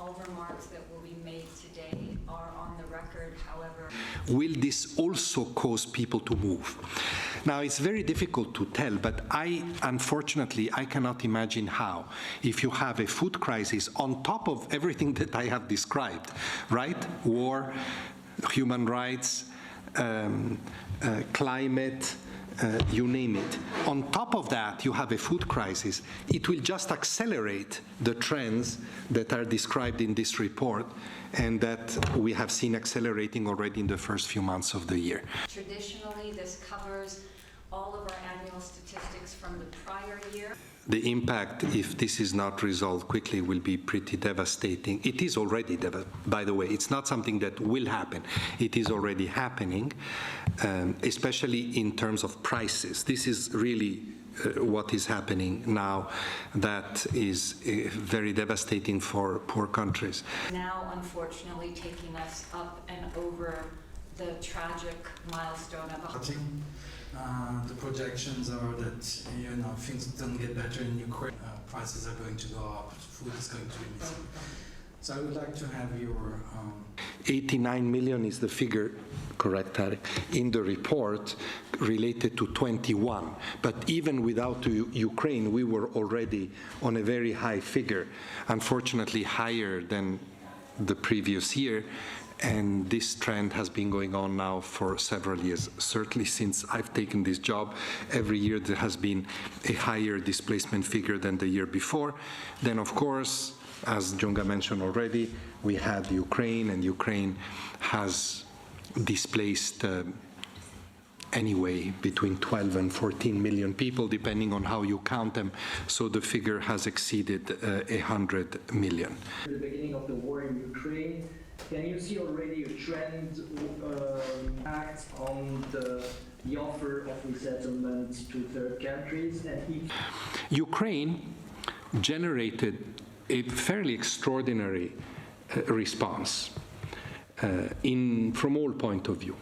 All remarks that will be made today are on the record, however. Will this also cause people to move? Now, it's very difficult to tell, but unfortunately, I cannot imagine how. If you have a food crisis on top of everything that I have described, right? War, human rights, climate, you name it. On top of that, you have a food crisis. It will just accelerate the trends that are described in this report and that we have seen accelerating already in the first few months of the year. Traditionally, this covers all of our annual statistics from the prior year. The impact, if this is not resolved quickly, will be pretty devastating. It is already, by the way, it's not something that will happen. It is already happening, especially in terms of prices. This is really what is happening now that is very devastating for poor countries. Now, unfortunately, taking us up and over the tragic milestone of 100. The projections are that things don't get better in Ukraine. Prices are going to go up. Food is going to be missing. So I would like to have your 89 million is the figure, correct, Tarek, in the report related to 21. But even without Ukraine, we were already on a very high figure, unfortunately higher than the previous year. And this trend has been going on now for several years. Certainly since I've taken this job, every year there has been a higher displacement figure than the year before. Then, of course, as Junga mentioned already, we had Ukraine, and Ukraine has displaced anyway between 12 and 14 million people, depending on how you count them. So the figure has exceeded 100 million. At the beginning of the war in Ukraine, can you see already a trend act on the offer of resettlement to third countries? And Ukraine generated a fairly extraordinary response from all point of view.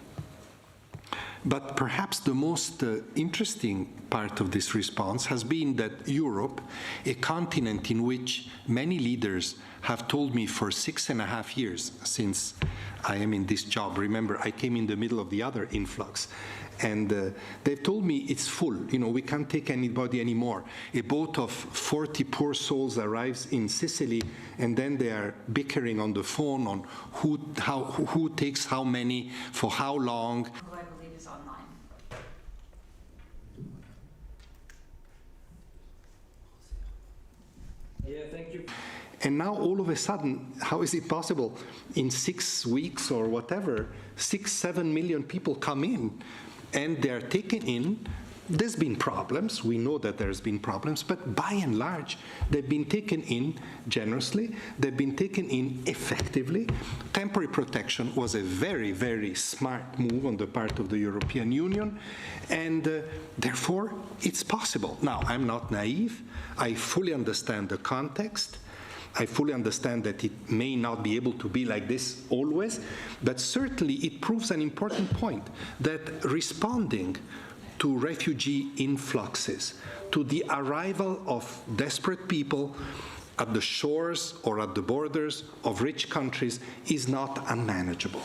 But perhaps the most interesting part of this response has been that Europe, a continent in which many leaders have told me for 6.5 years since I am in this job. Remember, I came in the middle of the other influx. And they've told me it's full. We can't take anybody anymore. A boat of 40 poor souls arrives in Sicily, and then they are bickering on the phone on who takes how many, for how long. Who I believe is online. yeah, thank you. And now all of a sudden, how is it possible? In 6 weeks or whatever, 6-7 million people come in, and they're taken in. There's been problems. We know that there's been problems, but by and large, they've been taken in generously. They've been taken in effectively. Temporary protection was a very, very smart move on the part of the European Union, and therefore, it's possible. Now, I'm not naive. I fully understand the context. I fully understand that it may not be able to be like this always, but certainly it proves an important point, that responding to refugee influxes, to the arrival of desperate people at the shores or at the borders of rich countries is not unmanageable.